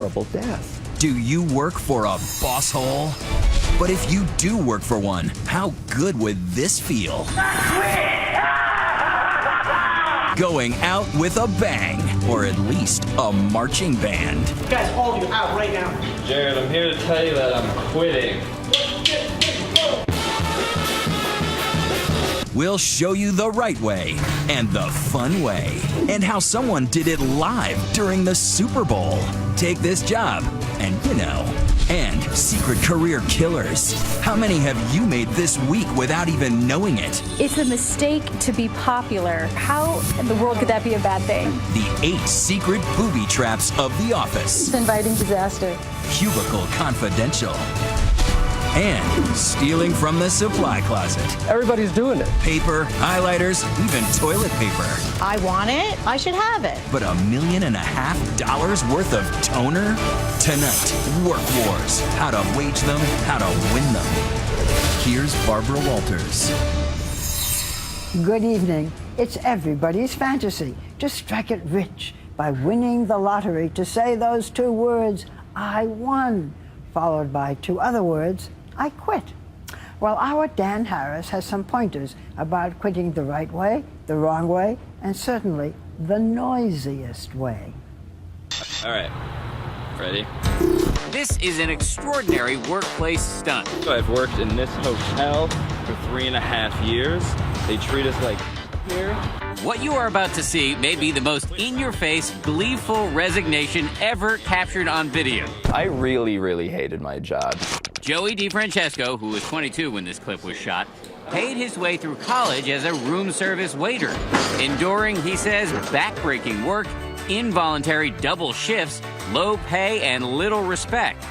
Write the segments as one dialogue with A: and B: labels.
A: horrible death.
B: Do you work for a boss hole? But if you do work for one, how good would this feel? Going out with a bang, or at least a marching band.
C: Guys, all of you out right now.
D: Jared, I'm here to tell you that I'm quitting.
B: We'll show you the right way and the fun way, and how someone did it live during the Super Bowl. Take this job, and and secret career killers. How many have you made this week without even knowing it?
E: It's a mistake to be popular. How in the world could that be a bad thing?
B: The 8 secret booby traps of The Office.
E: It's inviting disaster.
B: Cubicle Confidential. And stealing from the supply closet.
A: Everybody's doing it.
B: Paper, highlighters, even toilet paper.
F: I want it, I should have it.
B: But $1.5 million worth of toner? Tonight, Work Wars. How to wage them, how to win them. Here's Barbara Walters.
G: Good evening. It's everybody's fantasy to strike it rich by winning the lottery, to say those 2 words, I won, followed by 2 other words, I quit. Well, our Dan Harris has some pointers about quitting the right way, the wrong way, and certainly the noisiest way.
D: All right, ready?
H: This is an extraordinary workplace stunt.
D: So I've worked in this hotel for 3.5 years. They treat us like here.
H: What you are about to see may be the most in-your-face, gleeful resignation ever captured on video.
D: I really hated my job.
H: Joey DeFrancesco, who was 22 when this clip was shot, paid his way through college as a room service waiter, enduring, he says, backbreaking work, involuntary double shifts, low pay, and little respect.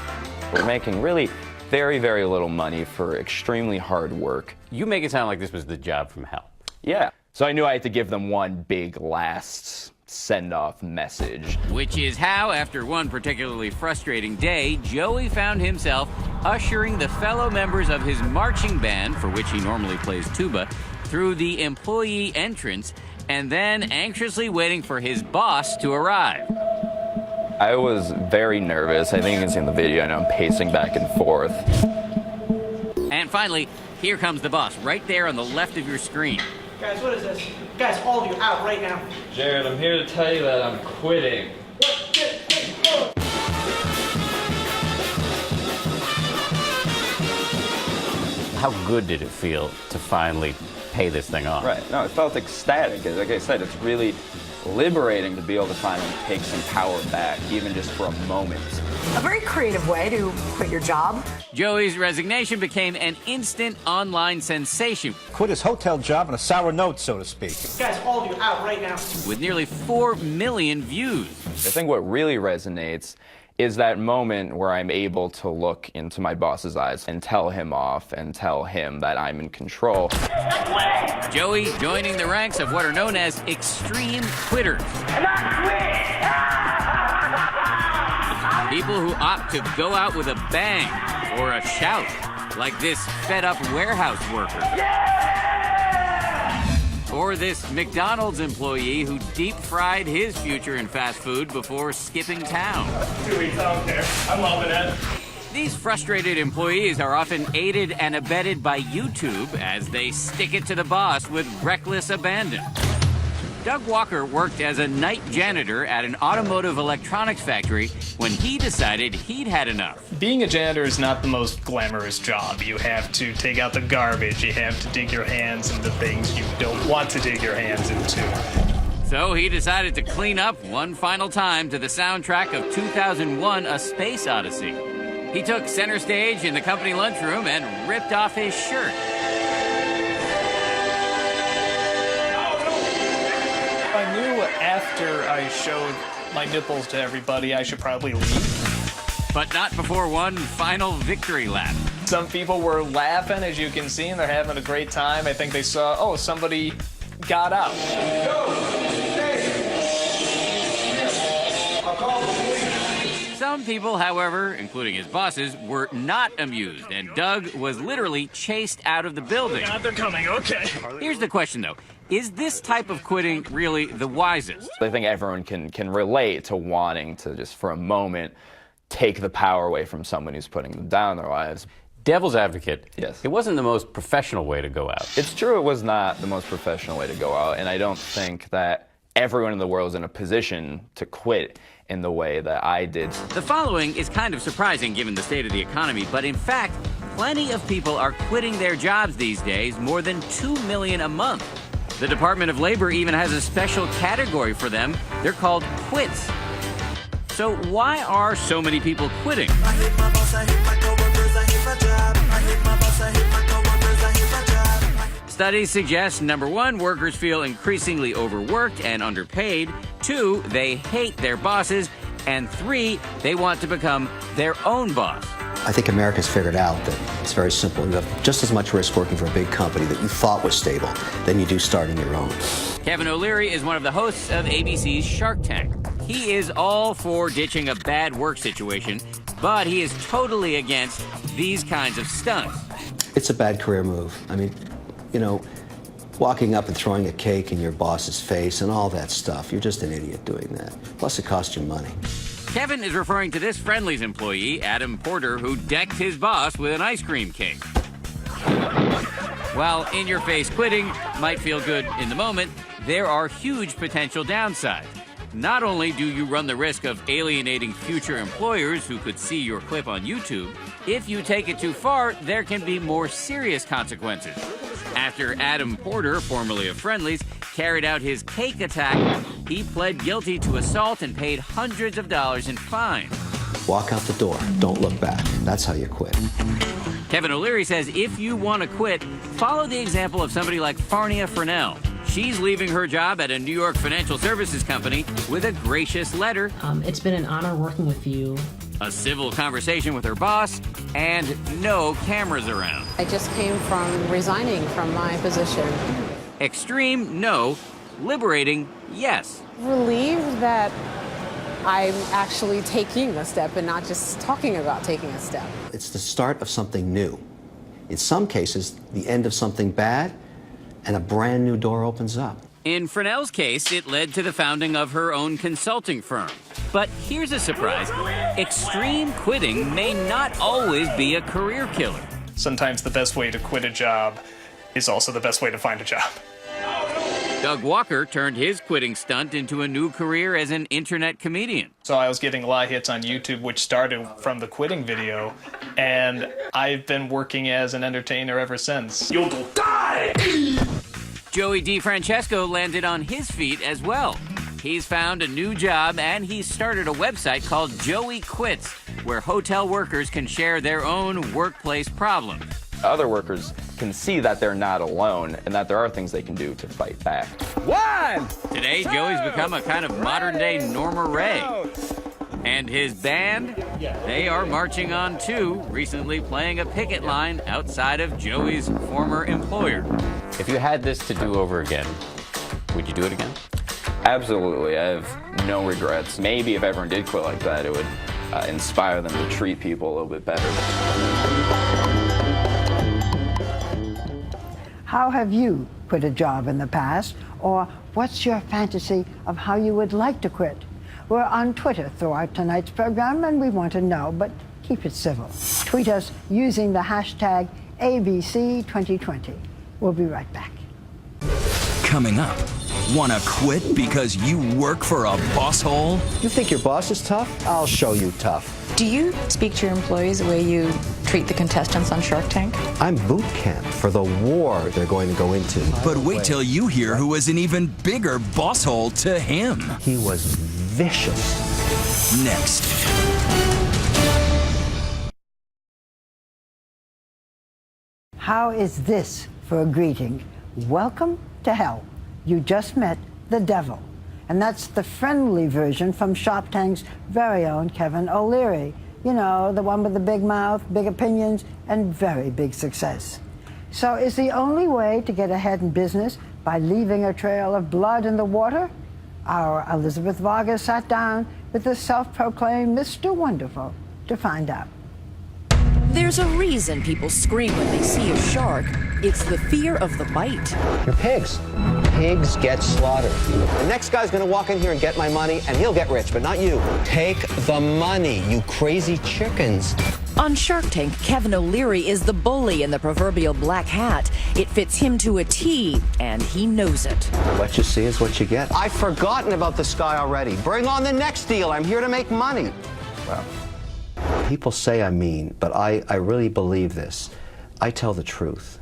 D: We're making really very little money for extremely hard work.
H: You make it sound like this was the job from hell.
D: Yeah. So I knew I had to give them one big last send-off message.
H: Which is how, after one particularly frustrating day, Joey found himself ushering the fellow members of his marching band, for which he normally plays tuba, through the employee entrance, and then anxiously waiting for his boss to arrive.
D: I was very nervous. I think you can see in the video, I know I'm pacing back and forth.
H: And finally, here comes the boss, right there on the left of your screen.
C: Guys, what is this? Guys, all of you out right now.
D: Jared, I'm here to tell you that I'm quitting.
H: How good did it feel to finally pay this thing off?
D: Right. No, it felt ecstatic. Like I said, it's really liberating to be able to finally take some power back, even just for a moment.
F: A very creative way to quit your job.
H: Joey's resignation became an instant online sensation.
I: Quit his hotel job on a sour note, so to speak.
C: Guys, all of you out right now.
H: With nearly 4 million views.
D: I think what really resonates is that moment where I'm able to look into my boss's eyes and tell him off and tell him that I'm in control.
H: Joey joining the ranks of what are known as extreme quitters. People who opt to go out with a bang or a shout, like this fed-up warehouse worker. Or this McDonald's employee who deep-fried his future in fast food before skipping town.
J: 2 weeks, I don't care. I'm loving it.
H: These frustrated employees are often aided and abetted by YouTube as they stick it to the boss with reckless abandon. Doug Walker worked as a night janitor at an automotive electronics factory when he decided he'd had enough.
J: Being a janitor is not the most glamorous job. You have to take out the garbage. You have to dig your hands into things you don't want to dig your hands into.
H: So he decided to clean up one final time to the soundtrack of 2001: A Space Odyssey. He took center stage in the company lunchroom and ripped off his shirt.
J: I knew after I showed my nipples to everybody, I should probably leave.
H: But not before one final victory lap.
J: Some people were laughing, as you can see, and they're having a great time. I think they saw, oh, somebody got out.
H: Some people, however, including his bosses, were not amused, and Doug was literally chased out of the building.
J: God, they're coming, okay.
H: Here's the question, though. Is this type of quitting really the wisest?
D: I think everyone can relate to wanting to just for a moment take the power away from someone who's putting them down in their lives.
H: Devil's advocate.
D: Yes.
H: It wasn't the most professional way to go out.
D: It's true it was not the most professional way to go out, and I don't think that everyone in the world is in a position to quit in the way that I did.
H: The following is kind of surprising given the state of the economy, but in fact, plenty of people are quitting their jobs these days, more than 2 million a month. The Department of Labor even has a special category for them. They're called quits. So why are so many people quitting?
A: I hate my boss, I hate my coworkers, I hate my job. I hate my boss, I hate my coworkers, I hate my job.
H: Studies suggest, number one, workers feel increasingly overworked and underpaid. 2, they hate their bosses. And 3, they want to become their own boss.
K: I think America's figured out that it's very simple. You have just as much risk working for a big company that you thought was stable than you do starting your own.
H: Kevin O'Leary is one of the hosts of ABC's Shark Tank. He is all for ditching a bad work situation, but he is totally against these kinds of stunts.
K: It's a bad career move. I mean, you know, walking up and throwing a cake in your boss's face and all that stuff, you're just an idiot doing that. Plus, it costs you money.
H: Kevin is referring to this Friendly's employee, Adam Porter, who decked his boss with an ice cream cake. While in-your-face quitting might feel good in the moment, there are huge potential downsides. Not only do you run the risk of alienating future employers who could see your clip on YouTube, if you take it too far, there can be more serious consequences. After Adam Porter, formerly of Friendly's, carried out his cake attack, he pled guilty to assault and paid hundreds of dollars in fines.
K: Walk out the door. Don't look back. That's how you quit.
H: Kevin O'Leary says if you want to quit, follow the example of somebody like Farnia Furnell. She's leaving her job at a New York financial services company with a gracious letter.
L: It's been an honor working with you.
H: A civil conversation with her boss, and no cameras around.
M: I just came from resigning from my position.
H: Extreme, no. Liberating, yes.
M: Relieved that I'm actually taking a step and not just talking about taking a step.
K: It's the start of something new. In some cases, the end of something bad, and a brand new door opens up.
H: In Furnell's case, it led to the founding of her own consulting firm. But here's a surprise. Extreme quitting may not always be a career killer.
J: Sometimes the best way to quit a job is also the best way to find a job.
H: Doug Walker turned his quitting stunt into a new career as an internet comedian.
J: So I was getting a lot of hits on YouTube, which started from the quitting video, and I've been working as an entertainer ever since. You'll die!
H: Joey DeFrancesco landed on his feet as well. He's found a new job and he's started a website called Joey Quits, where hotel workers can share their own workplace problems.
D: Other workers can see that they're not alone and that there are things they can do to fight back.
H: Today, Joey's become a kind of modern-day Norma Ray. And his band, they are marching on too, recently playing a picket line outside of Joey's former employer.
N: If you had this to do over again, would you do it again?
D: Absolutely. I have no regrets. Maybe if everyone did quit like that, it would inspire them to treat people a little bit better.
G: How have you quit a job in the past? Or what's your fantasy of how you would like to quit? We're on Twitter throughout tonight's program, and we want to know, but keep it civil. Tweet us using the hashtag ABC2020. We'll be right back.
B: Coming up, wanna quit because you work for a boss hole?
K: You think your boss is tough? I'll show you tough.
O: Do you speak to your employees the way you treat the contestants on Shark Tank?
K: I'm boot camp for the war they're going to go into.
B: But wait till you hear who was an even bigger boss hole to him.
K: He was vicious.
B: Next.
G: How is this for a greeting? Welcome to hell. You just met the devil. And that's the friendly version from Shark Tank's very own Kevin O'Leary. You know, the one with the big mouth, big opinions, and very big success. So is the only way to get ahead in business by leaving a trail of blood in the water? Our Elizabeth Vargas sat down with the self-proclaimed Mr. Wonderful to find out.
P: There's a reason people scream when they see a shark. It's the fear of the bite.
K: You're pigs. Pigs get slaughtered. The next guy's gonna walk in here and get my money, and he'll get rich, but not you. Take the money, you crazy chickens.
P: On Shark Tank, Kevin O'Leary is the bully in the proverbial black hat. It fits him to a T, and he knows it.
K: What you see is what you get. I've forgotten about the sky already. Bring on the next deal. I'm here to make money. Well, people say I'm mean, but I really believe this. I tell the truth.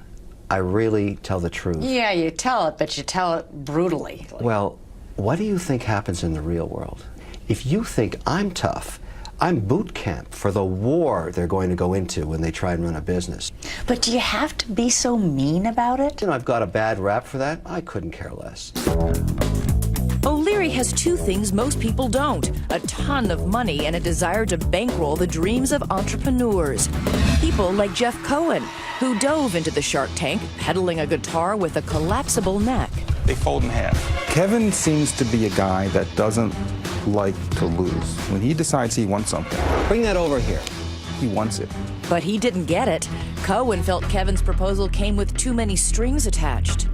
K: I really tell the truth.
F: Yeah, you tell it, but you tell it brutally.
K: Well, what do you think happens in the real world? If you think I'm tough, I'm boot camp for the war they're going to go into when they try and run a business.
O: But do you have to be so mean about it?
K: You know, I've got a bad rap for that. I couldn't care less.
P: O'Leary has two things most people don't: a ton of money and a desire to bankroll the dreams of entrepreneurs. People like Jeff Cohen, who dove into the Shark Tank, pedaling a guitar with a collapsible neck.
Q: They fold in half. Kevin seems to be a guy that doesn't like to lose. When he decides he wants something,
K: bring that over here.
Q: He wants it.
P: But he didn't get it. Cohen felt Kevin's proposal came with too many strings attached.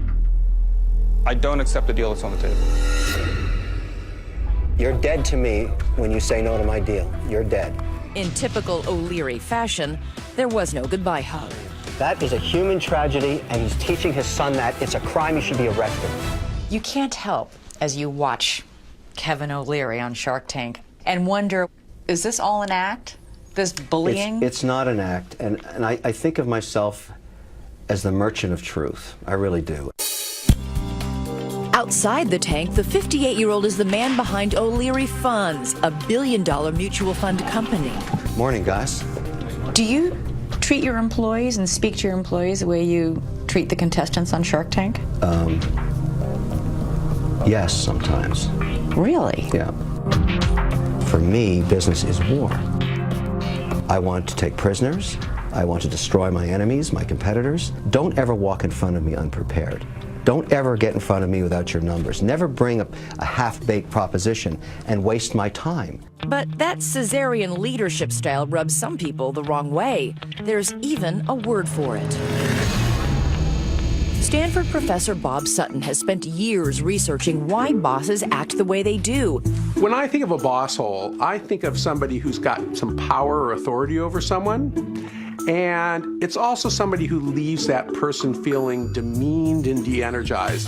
Q: I don't accept the deal that's on the table.
K: You're dead to me when you say no to my deal. You're dead.
P: In typical O'Leary fashion, there was no goodbye hug.
K: That is a human tragedy, and he's teaching his son that. It's a crime. He should be arrested.
O: You can't help, as you watch Kevin O'Leary on Shark Tank, and wonder, is this all an act? This bullying?
K: It's not an act, and I think of myself as the merchant of truth. I really do.
P: Outside the tank, the 58-year-old is the man behind O'Leary Funds, a billion-dollar mutual fund company.
K: Morning, guys.
O: Do you treat your employees and speak to your employees the way you treat the contestants on Shark Tank?
K: Yes, sometimes.
O: Really?
K: Yeah. For me, business is war. I want to take prisoners. I want to destroy my enemies, my competitors. Don't ever walk in front of me unprepared. Don't ever get in front of me without your numbers. Never bring up a half-baked proposition and waste my time.
P: But that Caesarean leadership style rubs some people the wrong way. There's even a word for it. Stanford professor Bob Sutton has spent years researching why bosses act the way they do.
R: When I think of a boss hole, I think of somebody who's got some power or authority over someone. And it's also somebody who leaves that person feeling demeaned and de-energized.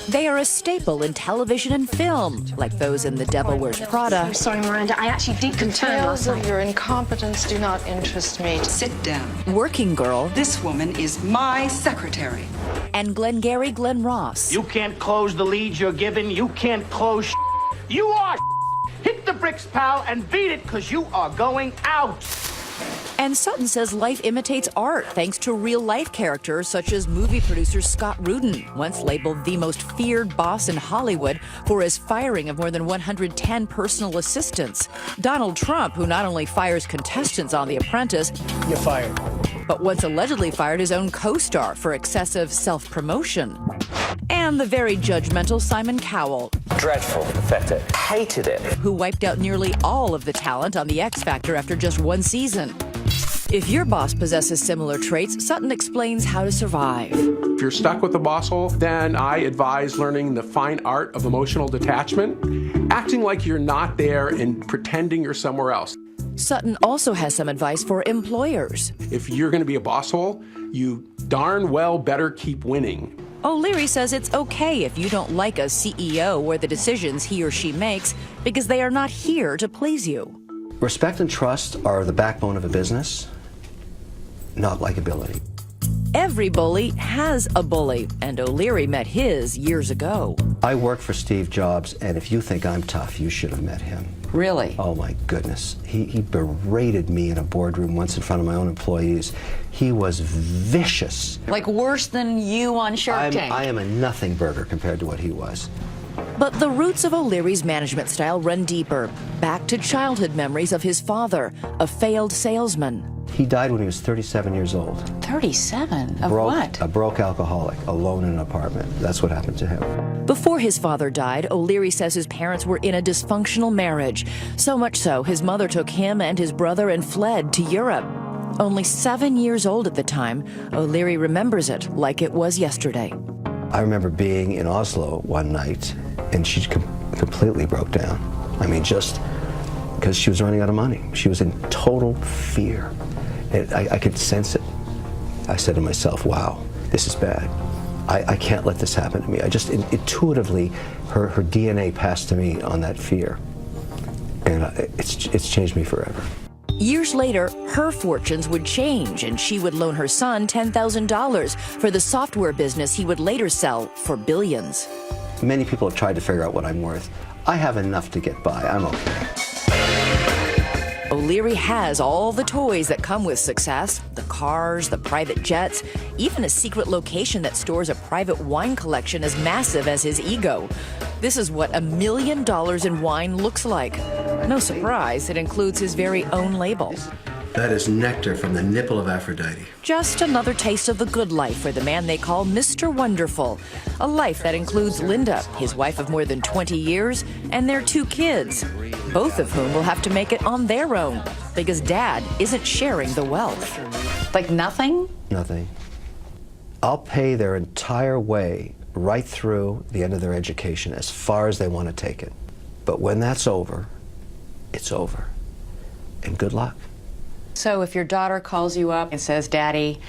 P: They are a staple in television and film, like those in The Devil Wears Prada.
S: I'm sorry, Miranda, I actually did confirm last night.
T: Tales of your incompetence do not interest me.
S: Sit down.
P: Working Girl.
S: This woman is my secretary.
P: And Glengarry Glen Ross.
C: You can't close the leads you're given. You can't close. You are. Hit the bricks, pal, and beat it, because you are going out.
P: And Sutton says life imitates art thanks to real-life characters such as movie producer Scott Rudin, once labeled the most feared boss in Hollywood for his firing of more than 110 personal assistants. Donald Trump, who not only fires contestants on The Apprentice,
C: You're fired.
P: but once allegedly fired his own co-star for excessive self-promotion. And the very judgmental Simon Cowell.
N: Dreadful, pathetic, hated it.
P: Who wiped out nearly all of the talent on The X Factor after just one season. If your boss possesses similar traits, Sutton explains how to survive.
R: If you're stuck with the boss hole, then I advise learning the fine art of emotional detachment, acting like you're not there and pretending you're somewhere else.
P: Sutton also has some advice for employers.
R: If you're going to be a boss hole, you darn well better keep winning.
P: O'Leary says it's okay if you don't like a CEO or the decisions he or she makes, because they are not here to please you.
K: Respect and trust are the backbone of a business, not likability.
P: Every bully has a bully, and O'Leary met his years ago.
K: I worked for Steve Jobs, and if you think I'm tough, you should have met him.
O: Really?
K: Oh, my goodness. He berated me in a boardroom once in front of my own employees. He was vicious.
O: Like worse than you on Shark Tank.
K: I am a nothing burger compared to what he was.
P: But the roots of O'Leary's management style run deeper, back to childhood memories of his father, a failed salesman.
K: He died when he was 37 years old.
O: 37? Of what?
K: A broke alcoholic, alone in an apartment. That's what happened to him.
P: Before his father died, O'Leary says his parents were in a dysfunctional marriage. So much so, his mother took him and his brother and fled to Europe. Only 7 years old at the time, O'Leary remembers it like it was yesterday.
K: I remember being in Oslo one night, and she completely broke down. I mean, just because she was running out of money. She was in total fear. I could sense it. I said to myself, wow, this is bad. I can't let this happen to me. I just intuitively, her DNA passed to me on that fear. And it's changed me forever.
P: Years later, her fortunes would change, and she would loan her son $10,000 for the software business he would later sell for billions.
K: Many people have tried to figure out what I'm worth. I have enough to get by. I'm okay.
P: O'Leary has all the toys that come with success, the cars, the private jets, even a secret location that stores a private wine collection as massive as his ego. This is what $1 million in wine looks like. No surprise, it includes his very own label.
K: That is nectar from the nipple of Aphrodite.
P: Just another taste of the good life for the man they call Mr. Wonderful. A life that includes Linda, his wife of more than 20 years, and their 2 kids, both of whom will have to make it on their own because Dad isn't sharing the wealth.
F: Like nothing?
K: Nothing. I'll pay their entire way right through the end of their education as far as they want to take it. But when that's over, it's over. And good luck.
F: So if your daughter calls you up and says, Daddy,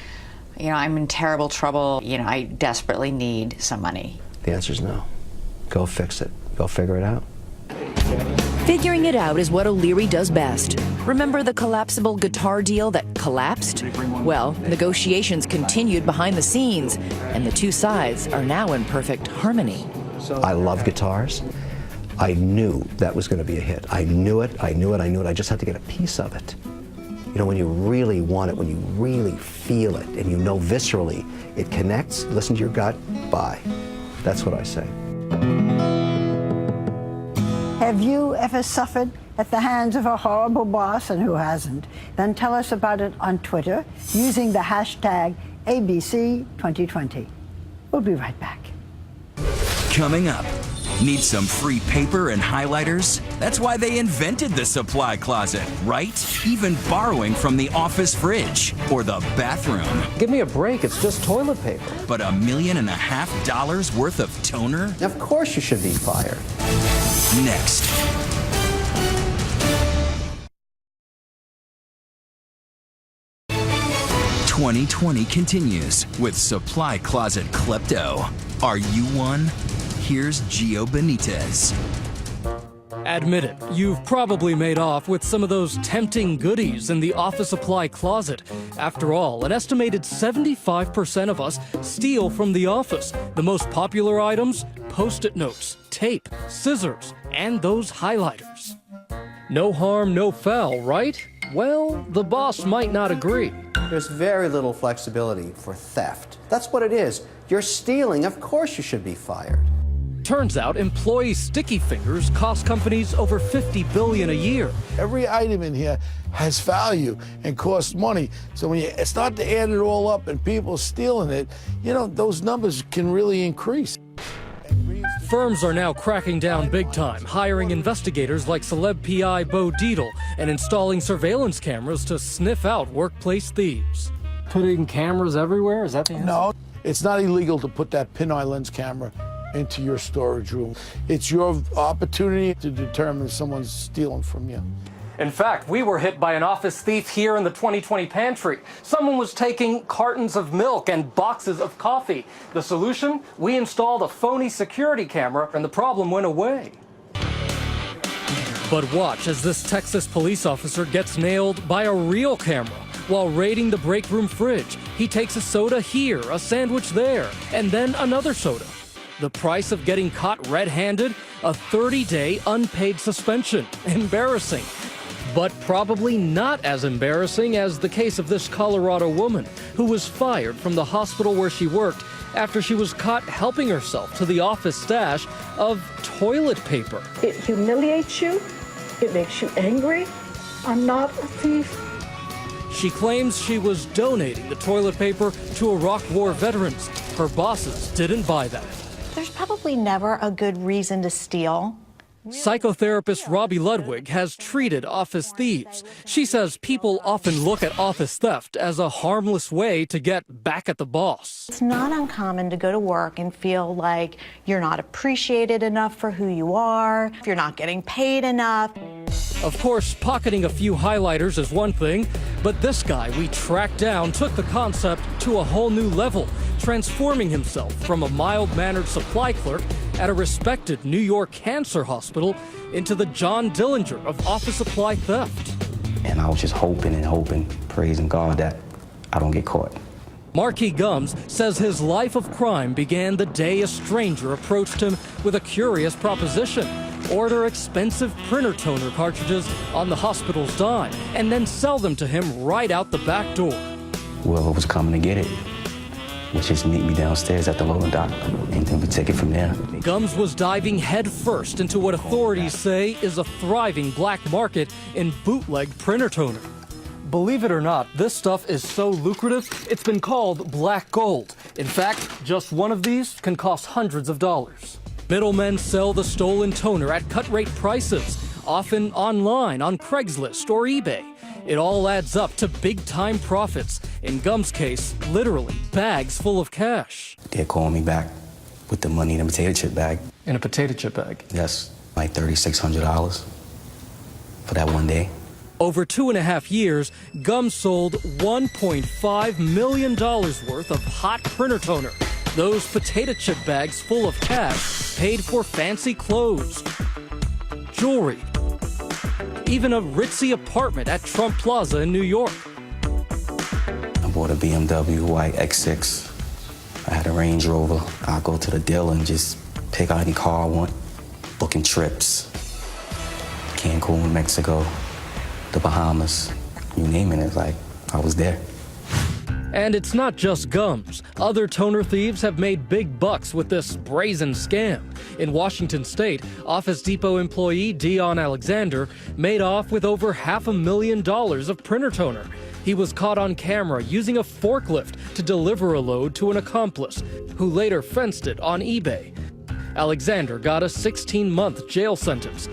F: I'm in terrible trouble, I desperately need some money.
K: The answer is no. Go fix it. Go figure it out.
P: Figuring it out is what O'Leary does best. Remember the collapsible guitar deal that collapsed? Well, negotiations continued behind the scenes, and the 2 sides are now in perfect harmony.
K: I love guitars. I knew that was going to be a hit. I knew it. I just had to get a piece of it. When you really want it, when you really feel it, and you know viscerally it connects, listen to your gut, buy. That's what I say.
G: Have you ever suffered at the hands of a horrible boss, and who hasn't? Then tell us about it on Twitter using the hashtag ABC2020. We'll be right back.
B: Coming up, need some free paper and highlighters? That's why they invented the supply closet, right? Even borrowing from the office fridge or the bathroom.
I: Give me a break, it's just toilet paper.
B: But $1.5 million worth of toner?
K: Of course you should be fired.
B: Next. "2020 continues with Supply Closet Klepto. Are you one? Here's Gio Benitez.
U: Admit it, you've probably made off with some of those tempting goodies in the office supply closet. After all, an estimated 75% of us steal from the office. The most popular items? Post-it notes, tape, scissors, and those highlighters. No harm, no foul, right? Well, the boss might not agree.
K: There's very little flexibility for theft. That's what it is. You're stealing, of course you should be fired.
U: Turns out employee sticky fingers cost companies over $50 billion a year.
V: Every item in here has value and costs money. So when you start to add it all up and people stealing it, those numbers can really increase.
U: Firms are now cracking down big time, hiring investigators like celeb PI Bo Dietl and installing surveillance cameras to sniff out workplace thieves.
I: Putting cameras everywhere? Is that the answer?
V: No, it's not illegal to put that pin-eye lens camera into your storage room. It's your opportunity to determine if someone's stealing from you.
U: In fact, we were hit by an office thief here in the 2020 pantry. Someone was taking cartons of milk and boxes of coffee. The solution? We installed a phony security camera and the problem went away. But watch as this Texas police officer gets nailed by a real camera. While raiding the break room fridge, he takes a soda here, a sandwich there, and then another soda. The price of getting caught red-handed? A 30-day unpaid suspension. Embarrassing. But probably not as embarrassing as the case of this Colorado woman who was fired from the hospital where she worked after she was caught helping herself to the office stash of toilet paper.
W: It humiliates you. It makes you angry. I'm not a thief.
U: She claims she was donating the toilet paper to Iraq War veterans. Her bosses didn't buy that.
X: There's probably never a good reason to steal.
U: Psychotherapist Robbie Ludwig has treated office thieves. She says people often look at office theft as a harmless way to get back at the boss.
A: It's not uncommon to go to work and feel like you're not appreciated enough for who you are, if you're not getting paid enough.
U: Of course, pocketing a few highlighters is one thing, but this guy we tracked down took the concept to a whole new level, transforming himself from a mild-mannered supply clerk at a respected New York cancer hospital into the John Dillinger of office supply theft.
E: And I was just hoping and hoping, praising God that I don't get caught.
U: Marquis Gums says his life of crime began the day a stranger approached him with a curious proposition. Order expensive printer toner cartridges on the hospital's dime and then sell them to him right out the back door.
E: Whoever was coming to get it would just meet me downstairs at the loading dock, and then we take it from there.
U: Gums was diving headfirst into what authorities say is a thriving black market in bootleg printer toner. Believe it or not, this stuff is so lucrative, it's been called black gold. In fact, just one of these can cost hundreds of dollars. Middlemen sell the stolen toner at cut-rate prices, often online on Craigslist or eBay. It all adds up to big-time profits. In Gums' case, literally bags full of cash.
E: They're calling me back with the money in a potato chip bag.
U: In a potato chip bag?
E: Yes, like $3,600 for that one day.
U: Over 2.5 years, Gums sold $1.5 million worth of hot printer toner. Those potato chip bags full of cash paid for fancy clothes, jewelry, even a ritzy apartment at Trump Plaza in New York.
E: I bought a BMW white X6. I had a Range Rover. I go to the dealer and just pick out any car I want, booking trips. Cancun, Mexico, the Bahamas, you name it, it's like I was there.
U: And it's not just Gums. Other toner thieves have made big bucks with this brazen scam. In Washington state, Office Depot employee Dion Alexander made off with over $500,000 of printer toner. He was caught on camera using a forklift to deliver a load to an accomplice, who later fenced it on eBay. Alexander got a 16-month jail sentence.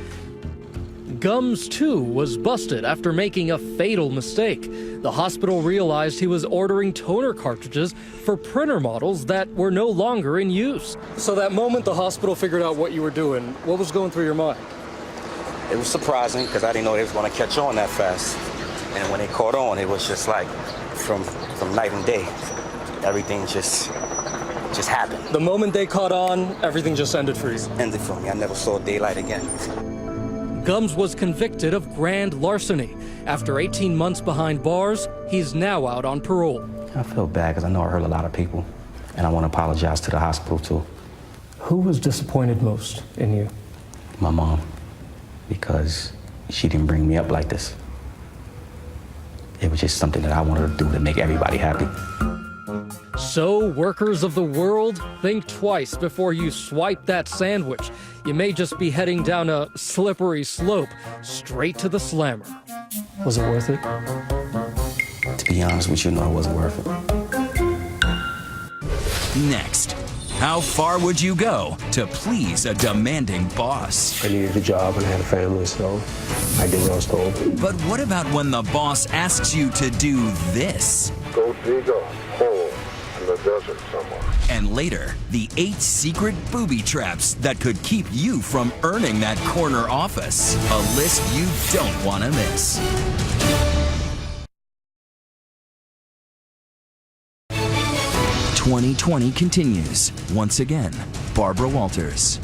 U: Gums, too, was busted after making a fatal mistake. The hospital realized he was ordering toner cartridges for printer models that were no longer in use. So that moment the hospital figured out what you were doing, what was going through your mind?
E: It was surprising because I didn't know they was going to catch on that fast. And when they caught on, it was just like from night and day. Everything just happened.
U: The moment they caught on, everything just ended for you?
E: Ended for me. I never saw daylight again.
U: Gums was convicted of grand larceny. After 18 months behind bars, he's now out on parole.
E: I feel bad because I know I hurt a lot of people, and I want to apologize to the hospital, too.
U: Who was disappointed most in you?
E: My mom, because she didn't bring me up like this. It was just something that I wanted to do to make everybody happy.
U: So, workers of the world, think twice before you swipe that sandwich. You may just be heading down a slippery slope straight to the slammer. Was it worth it?
E: To be honest with you, no, it wasn't worth
B: it. Next, how far would you go to please a demanding boss?
R: I needed a job and I had a family, so I did what I was told.
B: But what about when the boss asks you to do this?
L: Go dig a hole in the desert somewhere.
B: And later, the 8 secret booby traps that could keep you from earning that corner office. A list you don't want to miss. "2020 continues. Once again, Barbara Walters.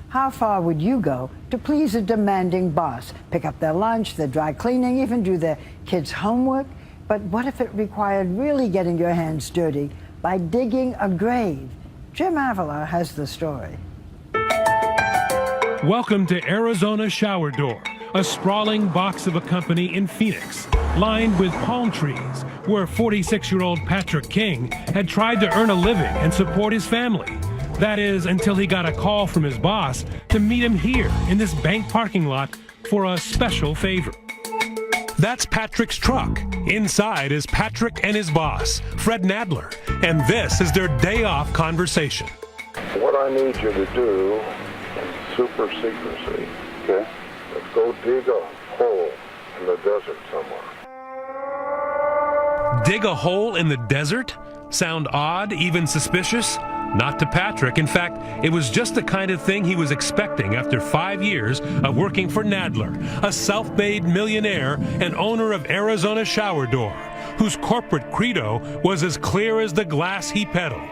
G: How far would you go to please a demanding boss? Pick up their lunch, their dry cleaning, even do their kids' homework? But what if it required really getting your hands dirty by digging a grave? Jim Avila has the story.
X: Welcome to Arizona Shower Door, a sprawling box of a company in Phoenix, lined with palm trees, where 46-year-old Patrick King had tried to earn a living and support his family. That is, until he got a call from his boss to meet him here in this bank parking lot for a special favor. That's Patrick's truck. Inside is Patrick and his boss, Fred Nadler, and this is their day-off conversation.
L: What I need you to do super secrecy. Okay. Let's go dig a hole in the desert somewhere.
X: Dig a hole in the desert? Sound odd, even suspicious? Not to Patrick. In fact, it was just the kind of thing he was expecting after 5 years of working for Nadler, a self-made millionaire and owner of Arizona Shower Door, whose corporate credo was as clear as the glass he peddled.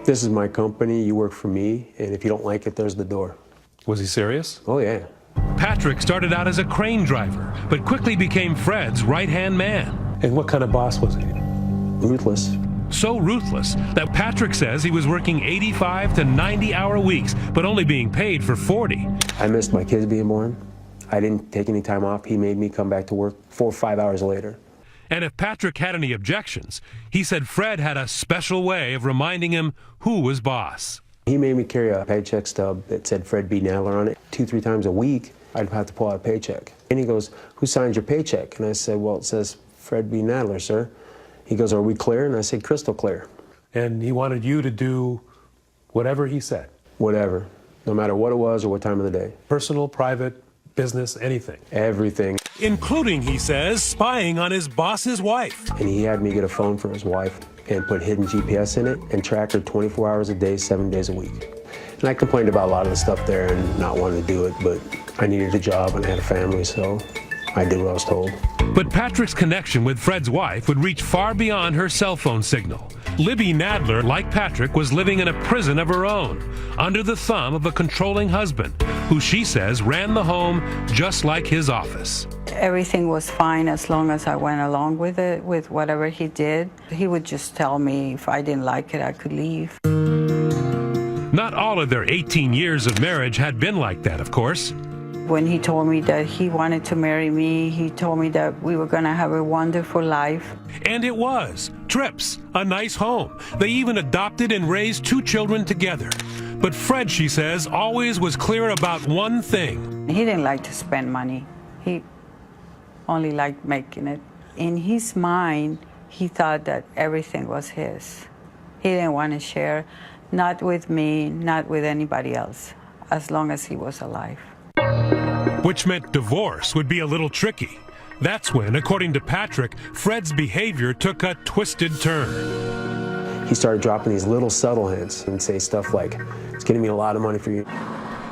R: This is my company, you work for me, and if you don't like it, there's the door.
X: Was he serious?
R: Oh, yeah.
X: Patrick started out as a crane driver, but quickly became Fred's right-hand man.
R: And what kind of boss was he? Ruthless.
X: So ruthless that Patrick says he was working 85 to 90-hour weeks, but only being paid for 40.
R: I missed my kids being born. I didn't take any time off. He made me come back to work 4 or 5 hours later.
X: And if Patrick had any objections, he said Fred had a special way of reminding him who was boss.
R: He made me carry a paycheck stub that said Fred B. Nadler on it. 2-3 times a week, I'd have to pull out a paycheck. And he goes, "Who signs your paycheck?" And I said, "Well, it says Fred B. Nadler, sir." He goes, "Are we clear?" And I said, "Crystal clear."
X: And he wanted you to do whatever he said?
R: Whatever, no matter what it was or what time of the day.
X: Personal, private, business, anything?
R: Everything.
X: Including, he says, spying on his boss's wife.
R: And he had me get a phone for his wife and put hidden GPS in it and track her 24 hours a day, 7 days a week. And I complained about a lot of the stuff there and not wanting to do it, but I needed a job and I had a family, so I did what I was told.
X: But Patrick's connection with Fred's wife would reach far beyond her cell phone signal. Libby Nadler, like Patrick, was living in a prison of her own, under the thumb of a controlling husband, who she says ran the home just like his office.
D: Everything was fine as long as I went along with it, with whatever he did. He would just tell me if I didn't like it, I could leave.
X: Not all of their 18 years of marriage had been like that, of course.
D: When he told me that he wanted to marry me, he told me that we were going to have a wonderful life.
X: And it was. Trips, a nice home. They even adopted and raised 2 children together. But Fred, she says, always was clear about one thing.
D: He didn't like to spend money. He only liked making it. In his mind, he thought that everything was his. He didn't want to share, not with me, not with anybody else, as long as he was alive.
X: Which meant divorce would be a little tricky. That's when, according to Patrick, Fred's behavior took a twisted turn.
R: He started dropping these little subtle hints and say stuff like, "It's getting me a lot of money for you."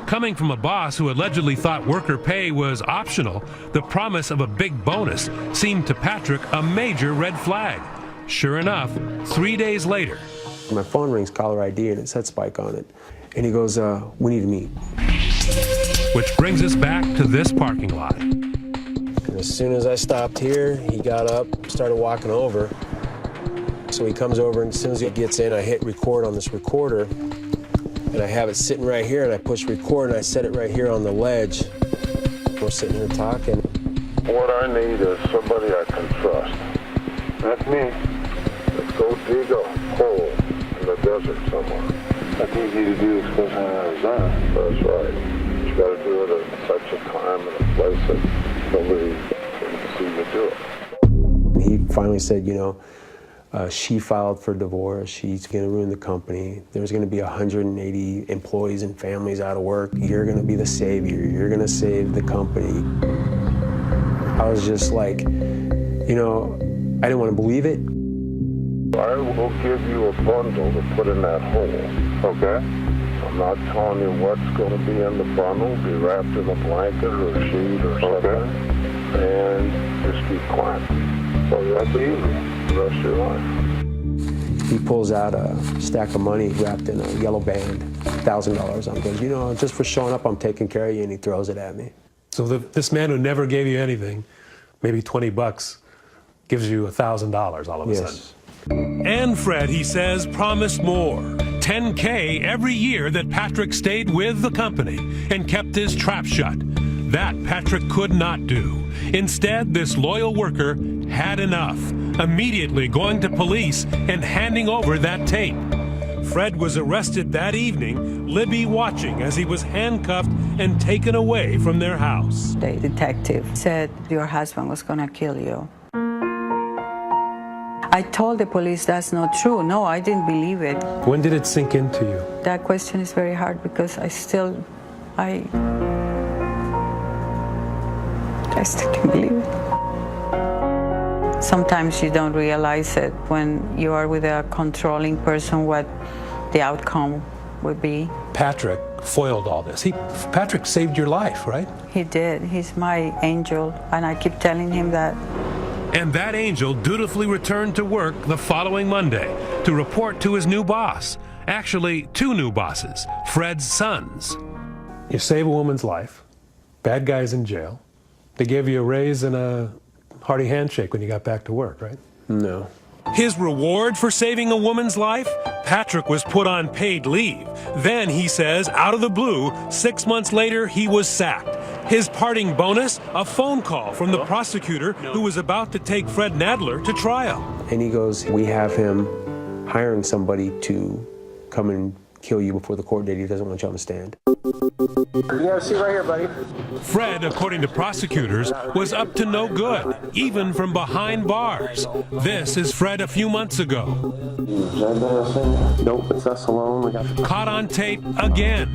X: Coming from a boss who allegedly thought worker pay was optional, the promise of a big bonus seemed to Patrick a major red flag. Sure enough, 3 days later,
R: my phone rings, caller ID, and it said Spike on it. And he goes, "We need to meet."
X: Which brings us back to this parking lot.
R: And as soon as I stopped here, he got up, started walking over. So he comes over, and as soon as he gets in, I hit record on this recorder. And I have it sitting right here, and I push record, and I set it right here on the ledge. We're sitting here talking.
L: What I need is somebody I can trust. That's me. Let's go dig a hole in the desert somewhere. That's easy to do, especially in Arizona. That's right. You got to do it at such a time and a place that nobody can see you do it.
R: He finally said, she filed for divorce. She's going to ruin the company. There's going to be 180 employees and families out of work. You're going to be the savior. You're going to save the company. I was just like, I didn't want to believe it.
L: I will give you a bundle to put in that hole, okay? I'm not telling you what's going to be in the bundle. Be wrapped in a blanket or a sheet or something. Okay. And just keep quiet. So that's easy the rest of your life.
R: He pulls out a stack of money wrapped in a yellow band, $1,000. I'm going, just for showing up, I'm taking care of you, and he throws it at me.
X: So this man who never gave you anything, maybe $20, gives you $1,000 all of a sudden. And Fred, he says, promised more. $10K every year that Patrick stayed with the company and kept his trap shut. That Patrick could not do. Instead, this loyal worker had enough, immediately going to police and handing over that tape. Fred was arrested that evening, Libby watching as he was handcuffed and taken away from their house.
D: The detective said, "Your husband was going to kill you." I told the police that's not true. No, I didn't believe it.
X: When did it sink into you?
D: That question is very hard because I still I still can't believe it. Sometimes you don't realize it when you are with a controlling person what the outcome would be.
H: Patrick foiled all this. Patrick saved your life, right?
D: He did. He's my angel, and I keep telling him that.
X: And that angel dutifully returned to work the following Monday to report to his new boss. Actually, two new bosses, Fred's sons.
H: You save a woman's life. Bad guy's in jail. They gave you a raise and a hearty handshake when you got back to work, right?
R: No.
X: His reward for saving a woman's life? Patrick was put on paid leave. Then, he says, out of the blue, 6 months later, he was sacked. His parting bonus? A phone call from the prosecutor who was about to take Fred Nadler to trial.
R: And he goes, we have him hiring somebody to come and kill you before the court date. He doesn't want you on the stand. You got a seat right here, buddy.
X: Fred, according to prosecutors, was up to no good, even from behind bars. This is Fred a few months ago.
R: Nope, it's us alone.
X: Caught on tape again.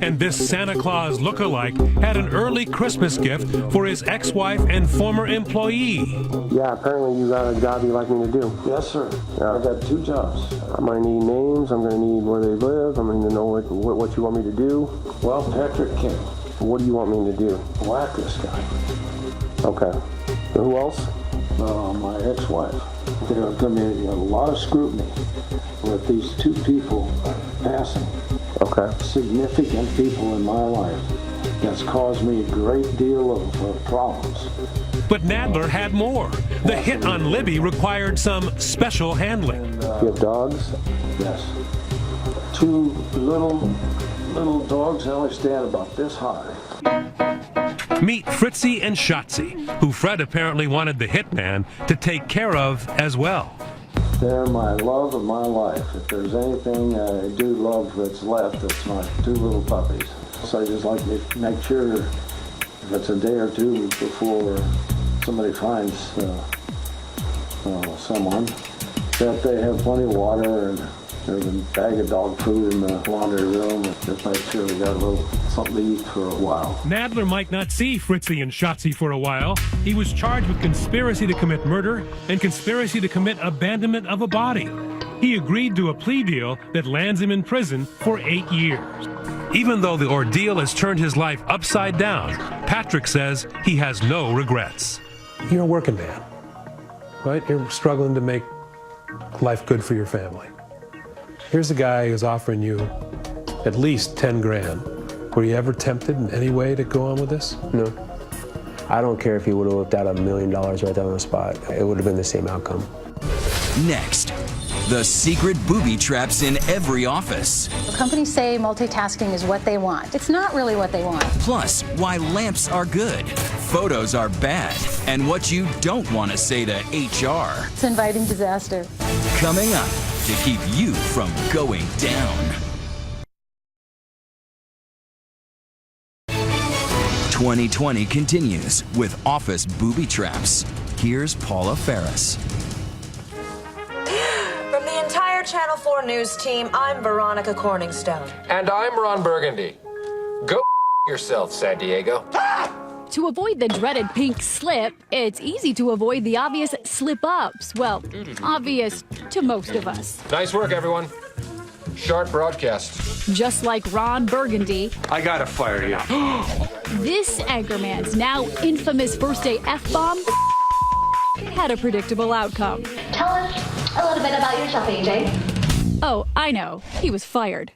X: And this Santa Claus lookalike had an early Christmas gift for his ex-wife and former employee.
R: Yeah, apparently you got a job you'd like me to do.
L: Yes, sir. I got 2 jobs.
R: I'm going to need names. I'm going to need where they live. I'm going to know what you want me to do.
L: Well, Patrick King.
R: What do you want me to do?
L: Whack this guy.
R: Okay. Who else?
L: My ex-wife. There's going to be a lot of scrutiny with these 2 people passing.
R: Okay.
L: Significant people in my life. That's caused me a great deal of problems.
X: But Nadler had more. The hit on Libby required some special handling.
R: You have dogs?
L: Yes. 2 little dogs. They only stand about this high.
X: Meet Fritzy and Shotzi, who Fred apparently wanted the hitman to take care of as well.
L: They're my love of my life. If there's anything I do love that's left, it's my 2 little puppies. So I just like to make sure if it's a day or 2 before somebody finds someone, that they have plenty of water and there's a bag of dog food in the laundry room. Just make sure we got a little something to eat for a while.
X: Nadler might not see Fritzy and Shotzi for a while. He was charged with conspiracy to commit murder and conspiracy to commit abandonment of a body. He agreed to a plea deal that lands him in prison for 8 years. Even though the ordeal has turned his life upside down, Patrick says he has no regrets.
H: You're a working man, right? You're struggling to make life good for your family. Here's a guy who's offering you at least 10 grand. Were you ever tempted in any way to go on with this?
R: No. I don't care if he would have whipped out $1 million right there on the spot. It would have been the same outcome.
B: Next, the secret booby traps in every office.
J: Companies say multitasking is what they want. It's not really what they want.
B: Plus, why lamps are good, photos are bad, and what you don't want to say to HR.
J: It's inviting disaster.
B: Coming up to keep you from going down. 2020 continues with office booby traps. Here's Paula Ferris.
M: From the entire Channel 4 News team, I'm Veronica Corningstone.
Q: And I'm Ron Burgundy. Go yourself, San Diego.
Y: To avoid the dreaded pink slip, it's easy to avoid the obvious slip-ups. Well, obvious to most of us.
Q: Nice work, everyone. Sharp broadcast.
Y: Just like Ron Burgundy,
Q: I gotta fire you.
Y: this anchorman's now infamous first-day F-bomb had a predictable outcome.
M: Tell us a little bit about yourself, AJ.
Y: Oh, I know. He was fired.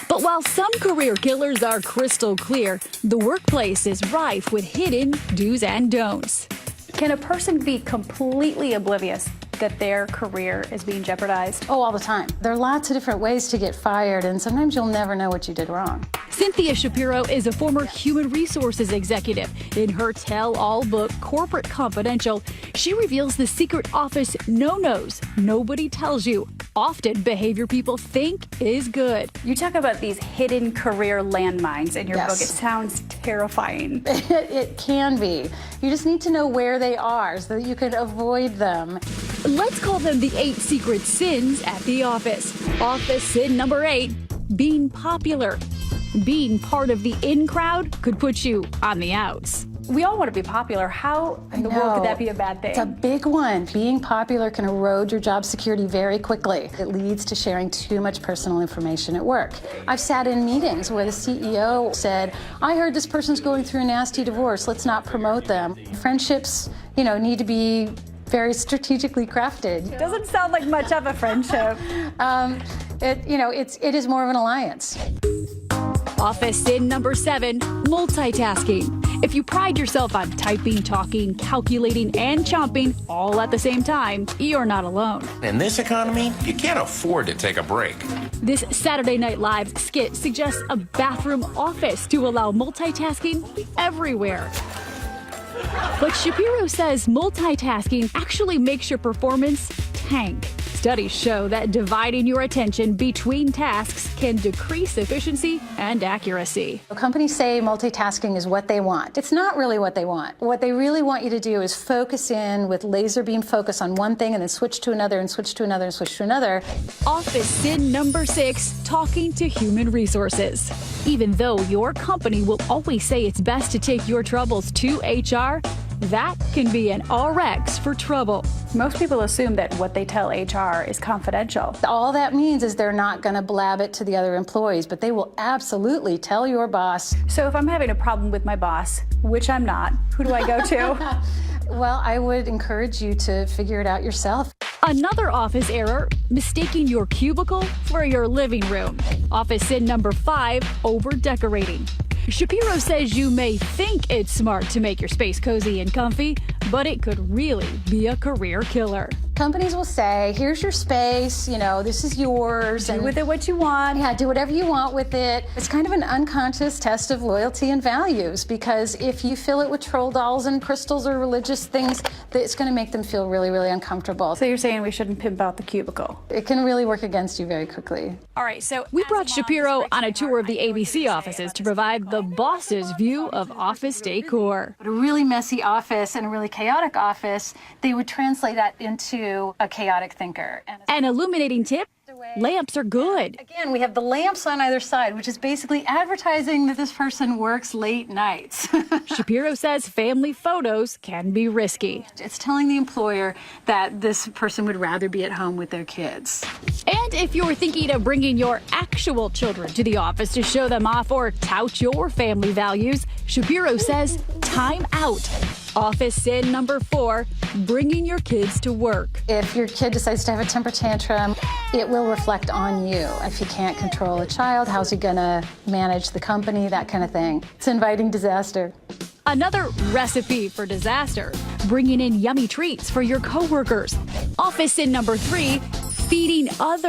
Y: But while some career killers are crystal clear, the workplace is rife with hidden do's and don'ts.
Z: Can a person be completely oblivious that their career is being jeopardized?
J: Oh, all the time. There are lots of different ways to get fired, and sometimes you'll never know what you did wrong.
Y: Cynthia Shapiro is a former human resources executive. In her tell-all book, Corporate Confidential, she reveals the secret office no-nos nobody tells you. Often behavior people think is good.
Z: You talk about these hidden career landmines in your
J: Yes.
Z: book. It sounds terrifying.
J: It can be. You just need to know where they are so that you can avoid them.
Y: Let's call them the 8 secret sins at the office. Office sin number 8, being popular. Being part of the in crowd could put you on the outs.
Z: We all want to be popular. How in the world could that be a bad thing?
J: It's a big one. Being popular can erode your job security very quickly. It leads to sharing too much personal information at work. I've sat in meetings where the CEO said, I heard this person's going through a nasty divorce. Let's not promote them. Friendships, need to be very strategically crafted.
Z: Doesn't sound like much of a friendship.
J: It is more of an alliance.
Y: Office sin number 7, multitasking. If you pride yourself on typing, talking, calculating, and chomping all at the same time, you're not alone.
C: In this economy, you can't afford to take a break.
Y: This Saturday Night Live skit suggests a bathroom office to allow multitasking everywhere. But Shapiro says multitasking actually makes your performance tank. Studies show that dividing your attention between tasks can decrease efficiency and accuracy.
J: Companies say multitasking is what they want. It's not really what they want. What they really want you to do is focus in with laser beam focus on one thing and then switch to another and switch to another and switch to another.
Y: Office sin number 6, talking to human resources. Even though your company will always say it's best to take your troubles to HR, that can be an RX for trouble.
Z: Most people assume that what they tell HR is confidential.
J: All that means is they're not going to blab it to the other employees, but they will absolutely tell your boss.
Z: So if I'm having a problem with my boss, which I'm not, who do I go to?
J: Well, I would encourage you to figure it out yourself.
Y: Another office error, mistaking your cubicle for your living room. Office sin number 5, over-decorating. Shapiro says you may think it's smart to make your space cozy and comfy, but it could really be a career killer.
J: Companies will say, here's your space, this is yours.
Z: Do with it what you want.
J: Yeah, do whatever you want with it. It's kind of an unconscious test of loyalty and values, because if you fill it with troll dolls and crystals or religious things, it's going to make them feel really, really uncomfortable.
Z: So you're saying we shouldn't pimp out the cubicle?
J: It can really work against you very quickly.
Z: All right, so
Y: we brought Shapiro on a tour of the ABC offices to provide the boss's view of office decor.
J: A really messy office and a really chaotic office, they would translate that into a chaotic thinker.
Y: An illuminating tip, lamps are good.
J: Again, we have the lamps on either side, which is basically advertising that this person works late nights.
Y: Shapiro says family photos can be risky.
J: It's telling the employer that this person would rather be at home with their kids.
Y: And if you're thinking of bringing your actual children to the office to show them off or tout your family values, Shapiro says time out. Office sin number 4, bringing your kids to work.
J: If your kid decides to have a temper tantrum, it will reflect on you. If you can't control a child, how's he gonna manage the company, that kind of thing. It's inviting disaster.
Y: Another recipe for disaster, bringing in yummy treats for your coworkers. Office sin number 3, feeding others.